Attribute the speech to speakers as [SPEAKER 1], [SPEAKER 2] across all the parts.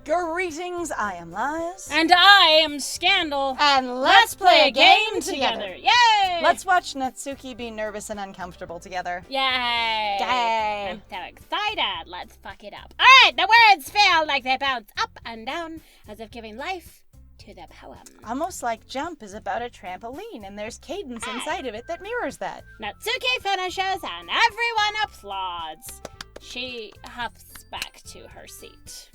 [SPEAKER 1] Greetings, I am Lies.
[SPEAKER 2] And I am Scandal.
[SPEAKER 1] And let's play a game together.
[SPEAKER 2] Yay!
[SPEAKER 1] Let's watch Natsuki be nervous and uncomfortable together.
[SPEAKER 2] Yay!
[SPEAKER 1] Yay!
[SPEAKER 2] I'm so excited. Let's fuck it up. Alright, the words feel like they bounce up and down as if giving life to the poem.
[SPEAKER 1] Almost like Jump is about a trampoline, and there's cadence inside of it that mirrors that.
[SPEAKER 2] Natsuki finishes and everyone applauds. She huffs back to her seat.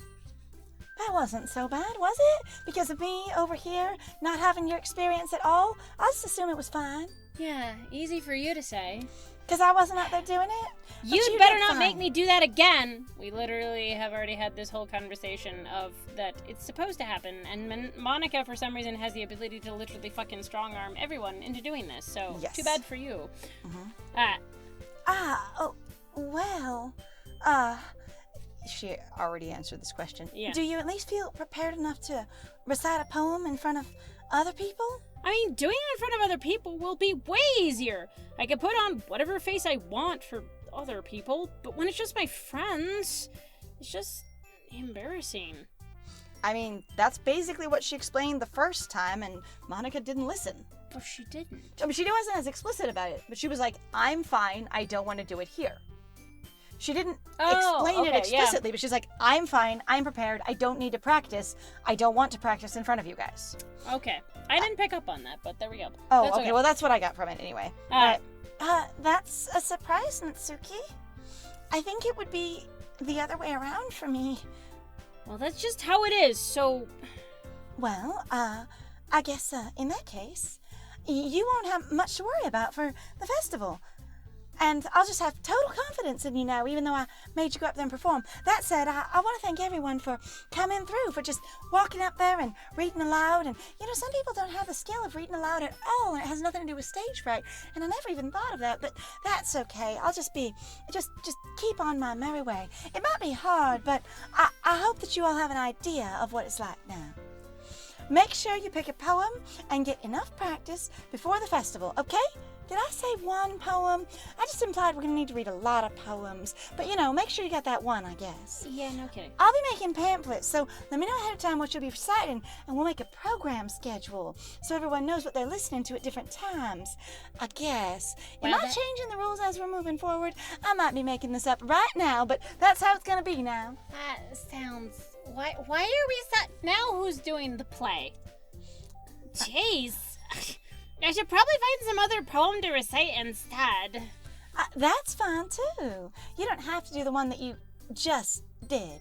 [SPEAKER 1] That wasn't so bad, was it? Because of me over here not having your experience at all? I'll just assume it was fine.
[SPEAKER 2] Yeah, easy for you to say.
[SPEAKER 1] Because I wasn't out there doing it?
[SPEAKER 2] You'd better not make me do that again. We literally have already had this whole conversation of that it's supposed to happen, and Monica, for some reason, has the ability to literally fucking strong-arm everyone into doing this, so
[SPEAKER 1] yes.
[SPEAKER 2] Too bad for you.
[SPEAKER 1] She already answered this question.
[SPEAKER 2] Yeah.
[SPEAKER 1] Do you at least feel prepared enough to recite a poem in front of other people?
[SPEAKER 2] I mean, doing it in front of other people will be way easier. I can put on whatever face I want for other people, but when it's just my friends, it's just embarrassing.
[SPEAKER 1] I mean, that's basically what she explained the first time, and Monica didn't listen.
[SPEAKER 2] But she didn't.
[SPEAKER 1] I mean, she wasn't as explicit about it, but she was like, I'm fine, I don't want to do it here. She didn't explain it explicitly, but she's like, I'm fine, I'm prepared, I don't need to practice, I don't want to practice in front of you guys.
[SPEAKER 2] Okay. I didn't pick up on that, but there we go.
[SPEAKER 1] Oh, okay. Well, that's what I got from it anyway.
[SPEAKER 2] Alright.
[SPEAKER 1] That's a surprise, Natsuki. I think it would be the other way around for me.
[SPEAKER 2] Well, that's just how it is, so...
[SPEAKER 1] Well, I guess, in that case, you won't have much to worry about for the festival. And I'll just have total confidence in you now, even though I made you go up there and perform. That said, I want to thank everyone for coming through, for just walking up there and reading aloud. And, you know, some people don't have the skill of reading aloud at all, and it has nothing to do with stage fright. And I never even thought of that, but that's okay. I'll just keep on my merry way. It might be hard, but I hope that you all have an idea of what it's like now. Make sure you pick a poem and get enough practice before the festival, okay? Did I say one poem? I just implied we're going to need to read a lot of poems. But, you know, make sure you got that one, I guess.
[SPEAKER 2] Yeah, no kidding.
[SPEAKER 1] I'll be making pamphlets, so let me know ahead of time what you'll be reciting, and we'll make a program schedule so everyone knows what they're listening to at different times. I guess. Am I changing the rules as we're moving forward? I might be making this up right now, but that's how it's going to be now.
[SPEAKER 2] That sounds... Why are we now who's doing the play? Jeez. I should probably find some other poem to recite instead.
[SPEAKER 1] That's fine, too. You don't have to do the one that you just did.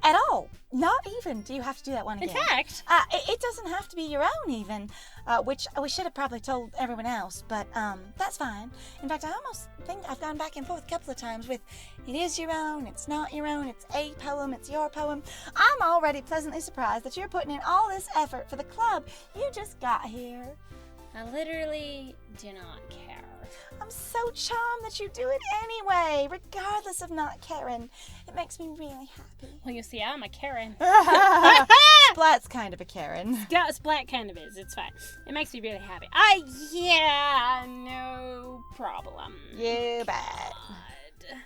[SPEAKER 1] At all. Not even do you have to do that one again.
[SPEAKER 2] In fact...
[SPEAKER 1] It doesn't have to be your own, even. Which we should have probably told everyone else, but that's fine. In fact, I almost think I've gone back and forth a couple of times with it is your own, it's not your own, it's a poem, it's your poem. I'm already pleasantly surprised that you're putting in all this effort for the club you just got here.
[SPEAKER 2] I literally do not care.
[SPEAKER 1] I'm so charmed that you do it anyway, regardless of not caring. It makes me really happy.
[SPEAKER 2] Well, you see, I'm a Karen.
[SPEAKER 1] Splat's kind of a Karen.
[SPEAKER 2] Yeah, Splat kind of is. It's fine. It makes me really happy. Yeah, no problem.
[SPEAKER 1] You bet.
[SPEAKER 2] God.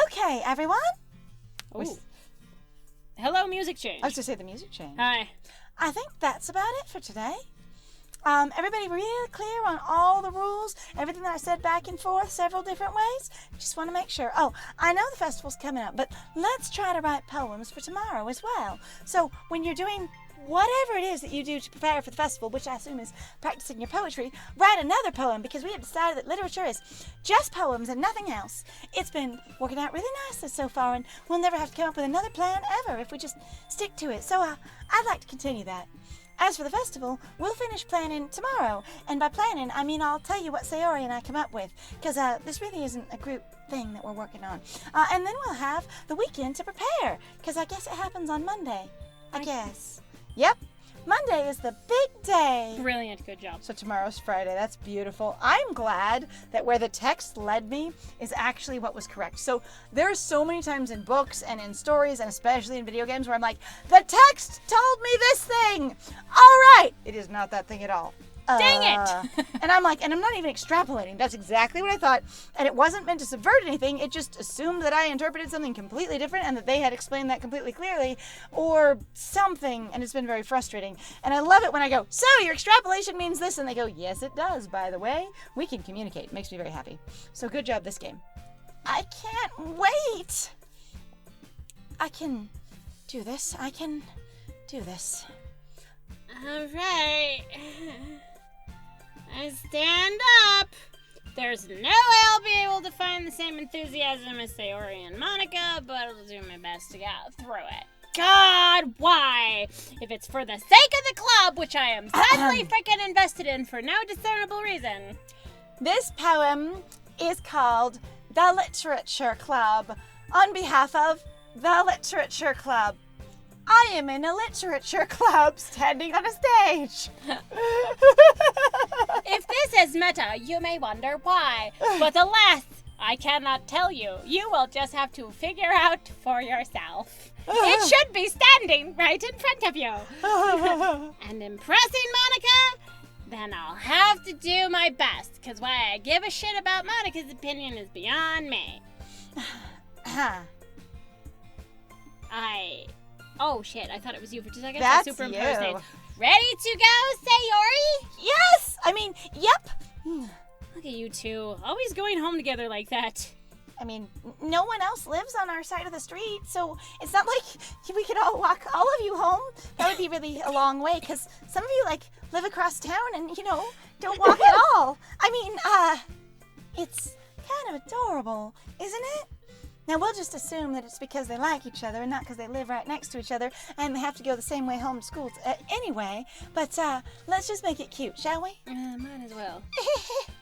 [SPEAKER 1] Okay, everyone.
[SPEAKER 2] Ooh. Hello, music change.
[SPEAKER 1] I was to say the music change.
[SPEAKER 2] Hi.
[SPEAKER 1] I think that's about it for today. Everybody really clear on all the rules? Everything that I said back and forth several different ways? Just want to make sure. Oh, I know the festival's coming up, but let's try to write poems for tomorrow as well. So when you're doing whatever it is that you do to prepare for the festival, which I assume is practicing your poetry, write another poem, because we have decided that literature is just poems and nothing else. It's been working out really nicely so far, and we'll never have to come up with another plan ever if we just stick to it. So I'd like to continue that. As for the festival, we'll finish planning tomorrow. And by planning, I mean I'll tell you what Sayori and I come up with. Because this really isn't a group thing that we're working on. And then we'll have the weekend to prepare. Because I guess it happens on Monday. I guess. Yep. Monday is the big day.
[SPEAKER 2] Brilliant. Good job.
[SPEAKER 1] So tomorrow's Friday. That's beautiful. I'm glad that where the text led me is actually what was correct. So there's so many times in books and in stories and especially in video games where I'm like, the text told me this thing. All right. It is not that thing at all.
[SPEAKER 2] Dang it!
[SPEAKER 1] And I'm like, and I'm not even extrapolating. That's exactly what I thought. And it wasn't meant to subvert anything. It just assumed that I interpreted something completely different and that they had explained that completely clearly or something. And it's been very frustrating. And I love it when I go, so your extrapolation means this. And they go, yes, it does, by the way. We can communicate. It makes me very happy. So good job this game. I can't wait. I can do this. I can do this.
[SPEAKER 2] All right. I stand up. There's no way I'll be able to find the same enthusiasm as Sayori and Monica, but I'll do my best to get through it. God, why? If it's for the sake of the club, which I am suddenly freaking invested in for no discernible reason.
[SPEAKER 1] This poem is called The Literature Club on behalf of the Literature Club. I am in a literature club standing on a stage.
[SPEAKER 2] If this is meta, you may wonder why. But alas, I cannot tell you. You will just have to figure out for yourself. It should be standing right in front of you. And impressing Monica? Then I'll have to do my best, because why I give a shit about Monica's opinion is beyond me. Oh shit, I thought it was you for 2 seconds.
[SPEAKER 1] That's
[SPEAKER 2] I superimposed
[SPEAKER 1] you.
[SPEAKER 2] it. Ready to go, Sayori?
[SPEAKER 1] Yes! I mean, yep.
[SPEAKER 2] Look at you two, always going home together like that.
[SPEAKER 1] I mean, no one else lives on our side of the street, so it's not like we could all walk all of you home. That would be really a long way, because some of you, like, live across town and, don't walk at all. I mean, it's kind of adorable, isn't it? Now, we'll just assume that it's because they like each other and not because they live right next to each other and they have to go the same way home to school anyway. But let's just make it cute, shall we?
[SPEAKER 2] Might as well.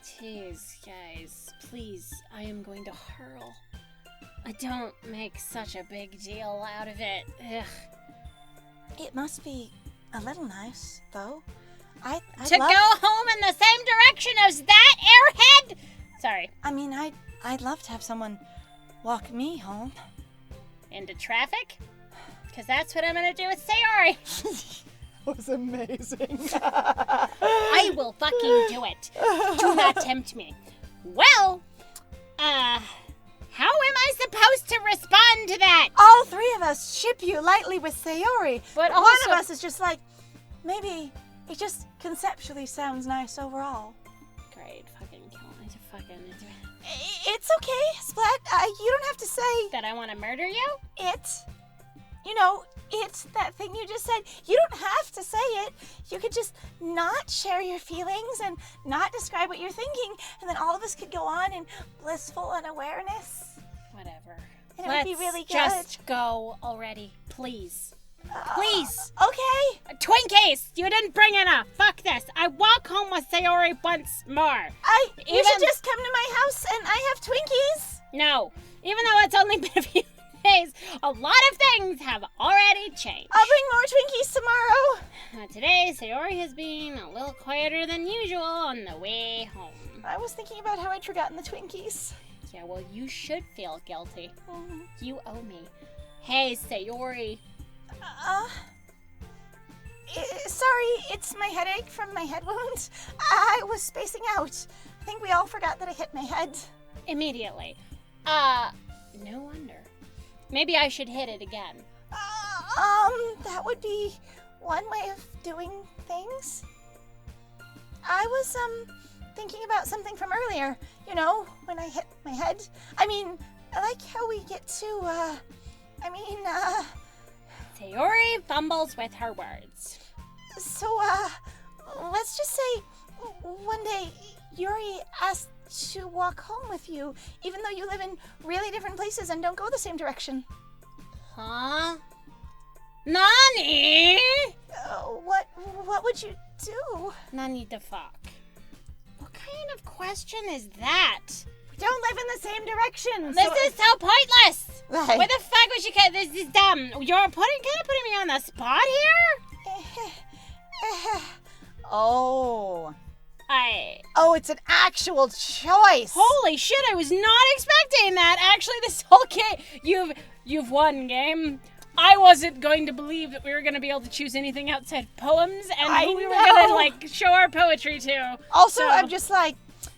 [SPEAKER 2] Jeez, guys, please, I am going to hurl. Don't make such a big deal out of it. Ugh.
[SPEAKER 1] It must be a little nice, though. I
[SPEAKER 2] to go home in the same direction as that airhead? Sorry.
[SPEAKER 1] I mean, I'd love to have someone walk me home.
[SPEAKER 2] Into traffic? Because that's what I'm going to do with Sayori.
[SPEAKER 1] That was amazing.
[SPEAKER 2] I will fucking do it. Do not tempt me. Well, how am I supposed to respond to that?
[SPEAKER 1] All three of us ship you lightly with Sayori.
[SPEAKER 2] But
[SPEAKER 1] one
[SPEAKER 2] also-
[SPEAKER 1] of us is just like, maybe it just conceptually sounds nice overall.
[SPEAKER 2] Great, fucking kill me.
[SPEAKER 1] It's okay, Splat. You don't have to say
[SPEAKER 2] That I want to murder you?
[SPEAKER 1] it's that thing you just said. You don't have to say it. You could just not share your feelings and not describe what you're thinking, and then all of us could go on in blissful unawareness.
[SPEAKER 2] Whatever.
[SPEAKER 1] And it would be really good.
[SPEAKER 2] Just go already, please. Please.
[SPEAKER 1] Okay.
[SPEAKER 2] Twinkies! You didn't bring enough. Fuck this. I walk home with Sayori once more.
[SPEAKER 1] You should just come to my house and I have Twinkies.
[SPEAKER 2] No. Even though it's only been a few days, a lot of things have already changed.
[SPEAKER 1] I'll bring more Twinkies tomorrow.
[SPEAKER 2] Today, Sayori has been a little quieter than usual on the way home.
[SPEAKER 1] I was thinking about how I'd forgotten the Twinkies.
[SPEAKER 2] Yeah, well, you should feel guilty. You owe me. Hey, Sayori.
[SPEAKER 1] Sorry, it's my headache from my head wound. I was spacing out. I think we all forgot that I hit my head.
[SPEAKER 2] Immediately. No wonder. Maybe I should hit it again.
[SPEAKER 1] That would be one way of doing things. I was, thinking about something from earlier. When I hit my head. I mean, I like how we get to,
[SPEAKER 2] Sayori fumbles with her words.
[SPEAKER 1] So, let's just say one day Yuri asked to walk home with you, even though you live in really different places and don't go the same direction.
[SPEAKER 2] Huh? Nani?
[SPEAKER 1] What would you do?
[SPEAKER 2] Nani the fuck? What kind of question is that?
[SPEAKER 1] We don't live in the same direction.
[SPEAKER 2] This is so pointless.
[SPEAKER 1] Right.
[SPEAKER 2] What the fuck was you? This is dumb. You're kind of putting me on the spot here.
[SPEAKER 1] Oh, it's an actual choice.
[SPEAKER 2] Holy shit! I was not expecting that. Actually, this whole game, you've won game. I wasn't going to believe that we were going to be able to choose anything outside poems and who we were going to, like, show our poetry to.
[SPEAKER 1] Also, I'm just like,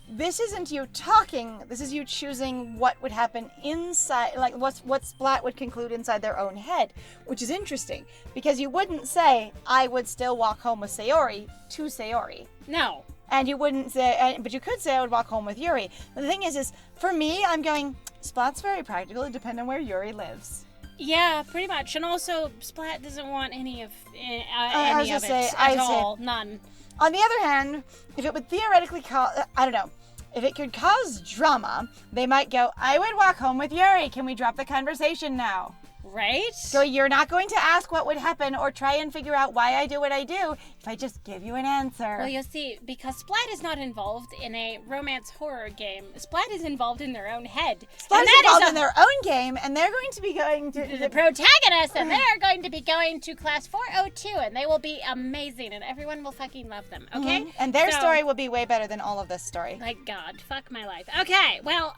[SPEAKER 1] this isn't you talking. This is you choosing what would happen inside, like what Splat would conclude inside their own head, which is interesting because you wouldn't say, I would still walk home with Sayori to Sayori.
[SPEAKER 2] No.
[SPEAKER 1] And you wouldn't say, but you could say I would walk home with Yuri. But the thing is for me, I'm going, Splat's very practical. It depends on where Yuri lives.
[SPEAKER 2] Yeah, pretty much. And also, Splat doesn't want any of it
[SPEAKER 1] at all.
[SPEAKER 2] None.
[SPEAKER 1] On the other hand, if it would theoretically I don't know, if it could cause drama, they might go, I would walk home with Yuri. Can we drop the conversation now?
[SPEAKER 2] Right?
[SPEAKER 1] So you're not going to ask what would happen or try and figure out why I do what I do if I just give you an answer.
[SPEAKER 2] Well, you'll see, because Splat is not involved in a romance horror game. Splat is involved in their own head.
[SPEAKER 1] Splat is involved in their own game, and they're going to be going to...
[SPEAKER 2] The protagonist, and they're going to be going to class 402, and they will be amazing, and everyone will fucking love them, okay?
[SPEAKER 1] Mm-hmm. And their story will be way better than all of this story.
[SPEAKER 2] My God, fuck my life. Okay, well,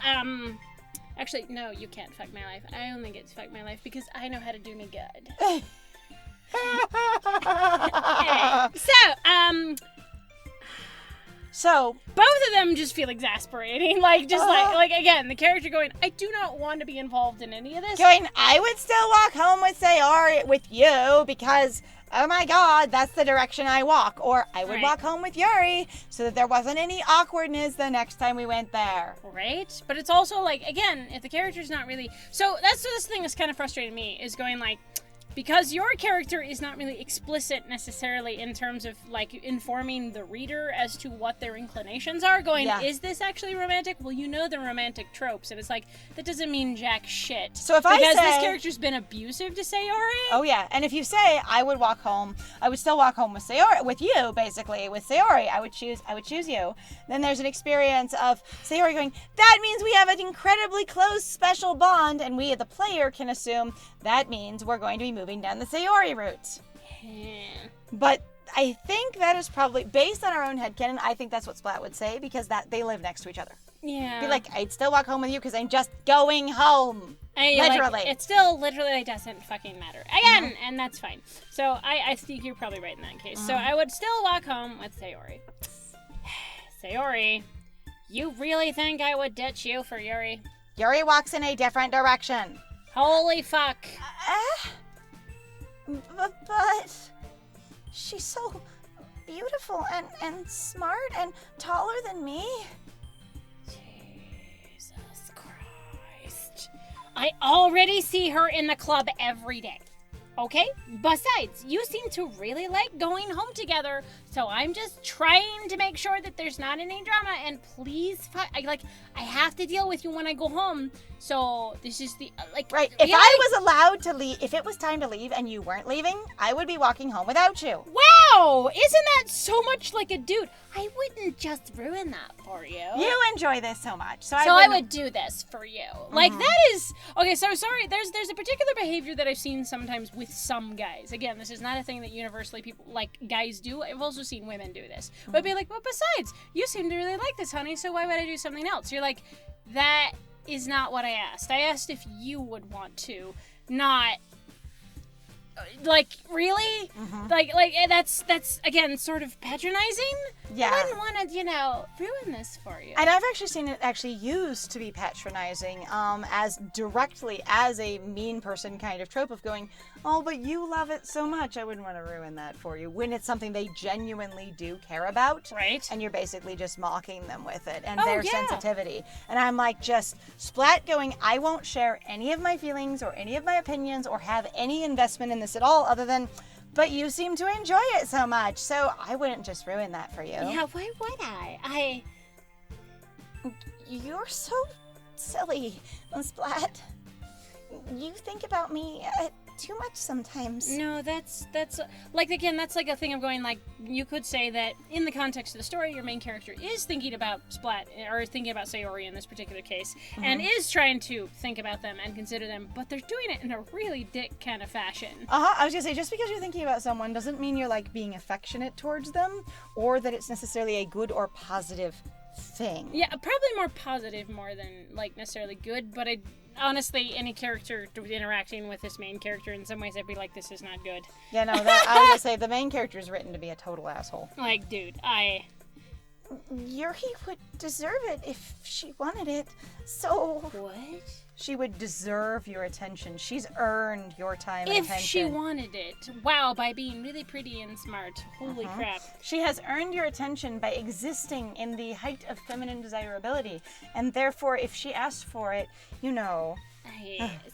[SPEAKER 2] actually, no, you can't fuck my life. I only get to fuck my life because I know how to do me good. Anyway,
[SPEAKER 1] so
[SPEAKER 2] both of them just feel exasperating. Like, just like again, the character going, I do not want to be involved in any of this.
[SPEAKER 1] Going, I would still walk home with Sayori with you because, oh my God, that's the direction I walk. Or I would walk home with Yuri so that there wasn't any awkwardness the next time we went there.
[SPEAKER 2] Right? But it's also like, again, if the character's not really... So that's this thing that's kind of frustrating me, is going like, because your character is not really explicit necessarily in terms of, like, informing the reader as to what their inclinations are, going, is this actually romantic? Well, you know the romantic tropes, and it's like, that doesn't mean jack shit.
[SPEAKER 1] So if I say...
[SPEAKER 2] Because this character's been abusive to Sayori?
[SPEAKER 1] Oh, yeah. And if you say, I would still walk home with Sayori, with you, basically, with Sayori, I would choose you, then there's an experience of Sayori going, that means we have an incredibly close special bond, and we, the player, can assume that means we're going to be moving down the Sayori route. But I think that is probably, based on our own headcanon, I think that's what Splat would say, because that they live next to each other.
[SPEAKER 2] Yeah.
[SPEAKER 1] Be like, I'd still walk home with you because I'm just going home. Literally.
[SPEAKER 2] Like, it still literally doesn't fucking matter. Again, and that's fine. So I think you're probably right in that case. So I would still walk home with Sayori. Sayori, you really think I would ditch you for Yuri?
[SPEAKER 1] Yuri walks in a different direction.
[SPEAKER 2] Holy fuck.
[SPEAKER 1] But she's so beautiful and smart and taller than me.
[SPEAKER 2] Jesus Christ. I already see her in the club every day. Okay? Besides, you seem to really like going home together, so I'm just trying to make sure that there's not any drama, and please, I have to deal with you when I go home, so this is the,
[SPEAKER 1] Right, if I was allowed to leave, if it was time to leave and you weren't leaving, I would be walking home without you.
[SPEAKER 2] Wow! Isn't that so much like a dude? I wouldn't just ruin that for you.
[SPEAKER 1] You enjoy this so much, so
[SPEAKER 2] I would do this for you. Like, that is... Okay, so sorry, there's a particular behavior that I've seen sometimes with some guys. Again, this is not a thing that universally people, like, guys do. I've also seen women do this. But be like, well, besides, you seem to really like this, honey, so why would I do something else? You're like, that is not what I asked. I asked if you would want to, not... Like, really? Like that's again sort of patronizing.
[SPEAKER 1] Yeah.
[SPEAKER 2] I wouldn't want to, ruin this for you.
[SPEAKER 1] And I've actually seen it actually used to be patronizing, as directly as a mean person kind of trope of going, oh, but you love it so much, I wouldn't want to ruin that for you. When it's something they genuinely do care about.
[SPEAKER 2] Right.
[SPEAKER 1] And you're basically just mocking them with it and their sensitivity. And I'm like, just Splat going, I won't share any of my feelings or any of my opinions or have any investment in this at all other than, but you seem to enjoy it so much, so I wouldn't just ruin that for you.
[SPEAKER 2] Yeah, why would I?
[SPEAKER 1] You're so silly, Splat. You think about me too much sometimes.
[SPEAKER 2] No, that's like, again, that's like a thing of going, like, you could say that in the context of the story, your main character is thinking about Splat, or thinking about Sayori in this particular case, and is trying to think about them and consider them, but they're doing it in a really dick kind of fashion.
[SPEAKER 1] I was gonna say, just because you're thinking about someone doesn't mean you're, like, being affectionate towards them, or that it's necessarily a good or positive thing.
[SPEAKER 2] Yeah, probably more positive more than, like, necessarily good, but honestly, any character interacting with this main character, in some ways, I'd be like, this is not good.
[SPEAKER 1] Yeah, no, I was gonna say, the main character is written to be a total asshole.
[SPEAKER 2] Like, dude,
[SPEAKER 1] Yuri would deserve it if she wanted it, so...
[SPEAKER 2] What?
[SPEAKER 1] She would deserve your attention. She's earned your time and attention.
[SPEAKER 2] If she wanted it. Wow, by being really pretty and smart. Holy crap.
[SPEAKER 1] She has earned your attention by existing in the height of feminine desirability, and therefore, if she asked for it, you know...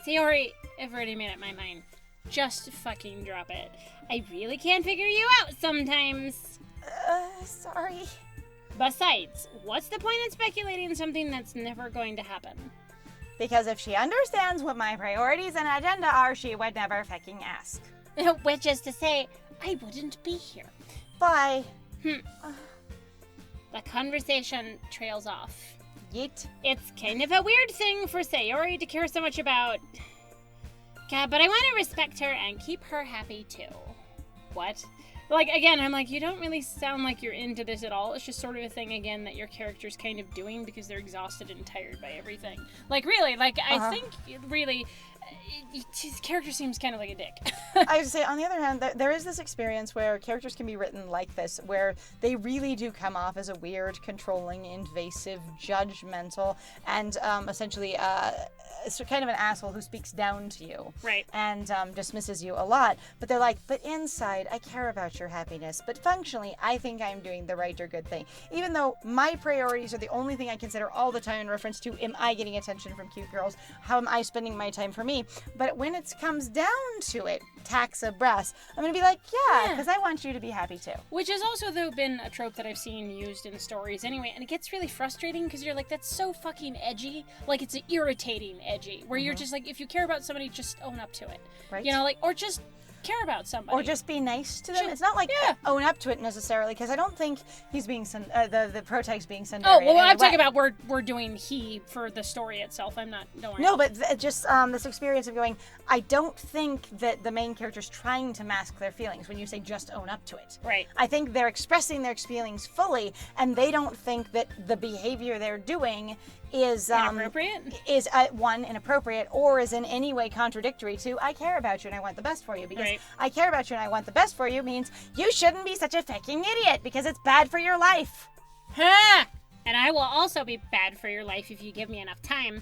[SPEAKER 2] Sayori, I've already made up my mind. Just fucking drop it. I really can't figure you out sometimes.
[SPEAKER 1] Sorry.
[SPEAKER 2] Besides, what's the point in speculating something that's never going to happen?
[SPEAKER 1] Because if she understands what my priorities and agenda are, she would never fucking ask.
[SPEAKER 2] Which is to say, I wouldn't be here.
[SPEAKER 1] Bye.
[SPEAKER 2] The conversation trails off.
[SPEAKER 1] Yeet.
[SPEAKER 2] It's kind of a weird thing for Sayori to care so much about. God, but I want to respect her and keep her happy too. What? Like, again, I'm like, you don't really sound like you're into this at all. It's just sort of a thing, again, that your character's kind of doing because they're exhausted and tired by everything. Like, really, like, I think, really, his character seems kind of like a dick.
[SPEAKER 1] I would say, on the other hand, there is this experience where characters can be written like this, where they really do come off as a weird, controlling, invasive, judgmental, and essentially kind of an asshole who speaks down to you.
[SPEAKER 2] Right.
[SPEAKER 1] And dismisses you a lot. But they're like, but inside, I care about your happiness. But functionally, I think I'm doing the right or good thing. Even though my priorities are the only thing I consider all the time in reference to, am I getting attention from cute girls? How am I spending my time for me? But when it comes down to it, tax of breasts, I'm going to be like, yeah, because I want you to be happy too.
[SPEAKER 2] Which has also, though, been a trope that I've seen used in stories anyway, and it gets really frustrating because you're like, that's so fucking edgy. Like, it's irritating edgy, where you're just like, if you care about somebody, just own up to it.
[SPEAKER 1] Right.
[SPEAKER 2] You know, like, or just care about somebody.
[SPEAKER 1] Or just be nice to them. It's not like own up to it necessarily, because I don't think he's being the protag's being sent.
[SPEAKER 2] Oh, well, I'm talking about we're doing he for the story itself. I'm not. Don't worry.
[SPEAKER 1] No, but just this experience of going, I don't think that the main character's trying to mask their feelings when you say just own up to it.
[SPEAKER 2] Right.
[SPEAKER 1] I think they're expressing their feelings fully, and they don't think that the behavior they're doing is
[SPEAKER 2] inappropriate?
[SPEAKER 1] Is one, inappropriate, or is in any way contradictory to I care about you and I want the best for you. Because I care about you and I want the best for you means you shouldn't be such a fucking idiot because it's bad for your life.
[SPEAKER 2] Ha! And I will also be bad for your life if you give me enough time.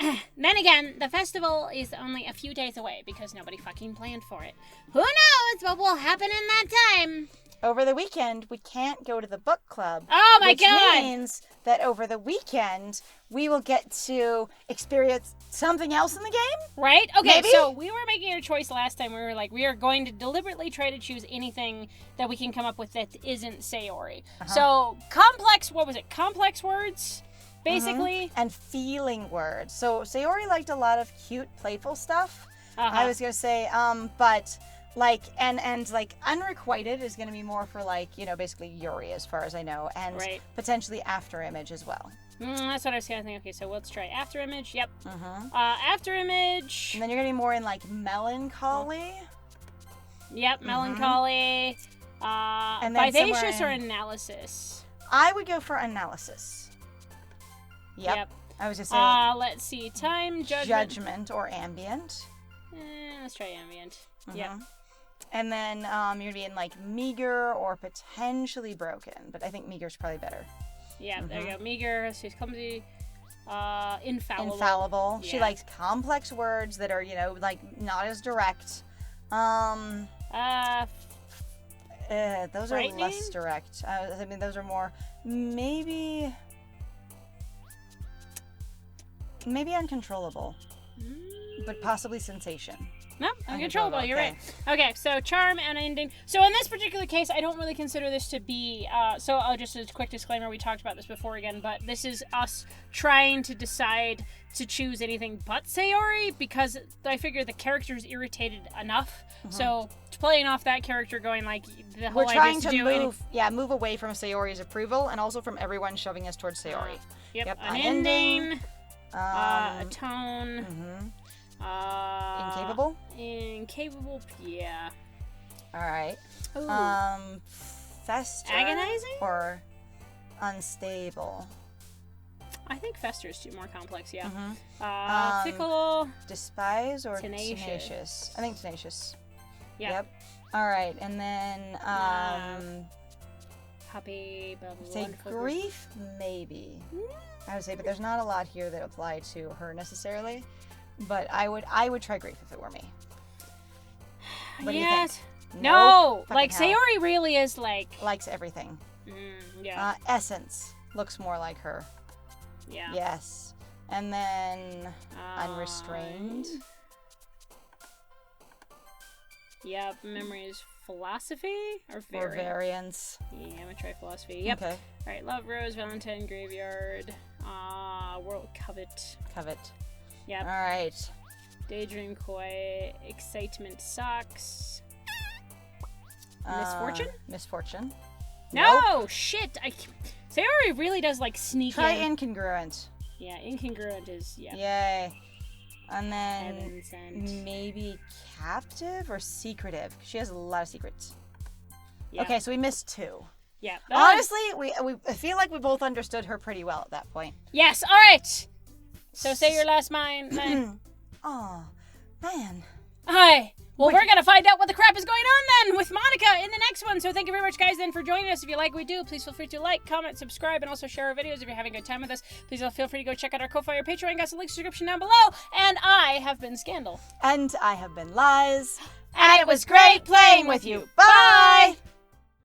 [SPEAKER 2] Then again, the festival is only a few days away because nobody fucking planned for it. Who knows what will happen in that time?
[SPEAKER 1] Over the weekend, we can't go to the book club.
[SPEAKER 2] Oh my God!
[SPEAKER 1] Which means that over the weekend, we will get to experience something else in the game?
[SPEAKER 2] Right? Okay,
[SPEAKER 1] Maybe?
[SPEAKER 2] So we were making a choice last time. We were like, we are going to deliberately try to choose anything that we can come up with that isn't Sayori. So, complex words? Basically.
[SPEAKER 1] And feeling words. So Sayori liked a lot of cute, playful stuff. I was going to say, but... Like, and like, unrequited is going to be more for, like, you know, basically Yuri, as far as I know, and potentially After Image as well.
[SPEAKER 2] That's what I was kind of thinking. Okay, so let's try After Image. Yep. After Image.
[SPEAKER 1] And then you're going to be more in, like, melancholy.
[SPEAKER 2] Yep, melancholy.
[SPEAKER 1] And then
[SPEAKER 2] vivacious or analysis?
[SPEAKER 1] I would go for analysis. Yep. I was just saying.
[SPEAKER 2] Let's see. Time,
[SPEAKER 1] judgment or ambient.
[SPEAKER 2] Let's try ambient. Yep.
[SPEAKER 1] And then you're going to be in, like, meager or potentially broken. But I think meager's probably better.
[SPEAKER 2] Yeah, there you go. Meager, she's clumsy. Infallible.
[SPEAKER 1] Infallible.
[SPEAKER 2] Yeah.
[SPEAKER 1] She likes complex words that are, you know, like, not as direct. Those are less direct. I mean, those are more, maybe uncontrollable. But possibly sensation.
[SPEAKER 2] Nope, uncontrollable. You're right. Okay, so charm and ending. So in this particular case, I don't really consider this to be. So I'll just a quick disclaimer. We talked about this before again, but this is us trying to decide to choose anything but Sayori because I figure the character's irritated enough. So playing off that character, going like the whole
[SPEAKER 1] we're trying
[SPEAKER 2] idea
[SPEAKER 1] to move away from Sayori's approval and also from everyone shoving us towards Sayori.
[SPEAKER 2] Yep. Unending. A tone. Incapable, yeah.
[SPEAKER 1] Alright. Festering?
[SPEAKER 2] Agonizing?
[SPEAKER 1] Or unstable?
[SPEAKER 2] I think Fester's too more complex, yeah.
[SPEAKER 1] Mm-hmm.
[SPEAKER 2] Fickle.
[SPEAKER 1] Despise or
[SPEAKER 2] Tenacious.
[SPEAKER 1] tenacious? I think tenacious.
[SPEAKER 2] Yeah.
[SPEAKER 1] Yep. All right, and then
[SPEAKER 2] Happy, but
[SPEAKER 1] say
[SPEAKER 2] wonderful.
[SPEAKER 1] grief, maybe. I would say, but there's not a lot here that apply to her necessarily. But I would try grief if it were me. What do you think?
[SPEAKER 2] No,
[SPEAKER 1] Fucking
[SPEAKER 2] like
[SPEAKER 1] hell.
[SPEAKER 2] Sayori really is like.
[SPEAKER 1] Likes everything.
[SPEAKER 2] Yeah.
[SPEAKER 1] Essence looks more like her.
[SPEAKER 2] Yeah.
[SPEAKER 1] Yes. And then unrestrained.
[SPEAKER 2] Yep. Memories, philosophy or
[SPEAKER 1] Or variance.
[SPEAKER 2] Yeah, I'm gonna try philosophy. Yep.
[SPEAKER 1] Okay.
[SPEAKER 2] All right. Love, Rose, Valentine, Graveyard. World, Covet.
[SPEAKER 1] Covet.
[SPEAKER 2] Yep.
[SPEAKER 1] All right.
[SPEAKER 2] Daydream, Koi, Excitement, Sucks. Misfortune?
[SPEAKER 1] Misfortune.
[SPEAKER 2] No,
[SPEAKER 1] Nope.
[SPEAKER 2] shit. Sayori really does like sneak
[SPEAKER 1] Try
[SPEAKER 2] in.
[SPEAKER 1] incongruent.
[SPEAKER 2] Yeah, incongruent is
[SPEAKER 1] Yay. And then
[SPEAKER 2] Heaven sent.
[SPEAKER 1] maybe captive or secretive. She has a lot of secrets.
[SPEAKER 2] Yeah.
[SPEAKER 1] Okay, so we missed 2.
[SPEAKER 2] Yeah.
[SPEAKER 1] Honestly, I feel like we both understood her pretty well at that point.
[SPEAKER 2] Yes. All right. So say your last line.
[SPEAKER 1] Oh, man.
[SPEAKER 2] Hi. Well,
[SPEAKER 1] Wait.
[SPEAKER 2] we're going to find out what the crap is going on then with Monica in the next one. So thank you very much, guys, then for joining us. If you like what we do, please feel free to like, comment, subscribe, and also share our videos if you're having a good time with us. Please feel free to go check out our Ko-Fi or Patreon. Got some links in the description down below. And I have been Scandal.
[SPEAKER 1] And I have been Lies.
[SPEAKER 2] And it was great playing with you.
[SPEAKER 1] Bye!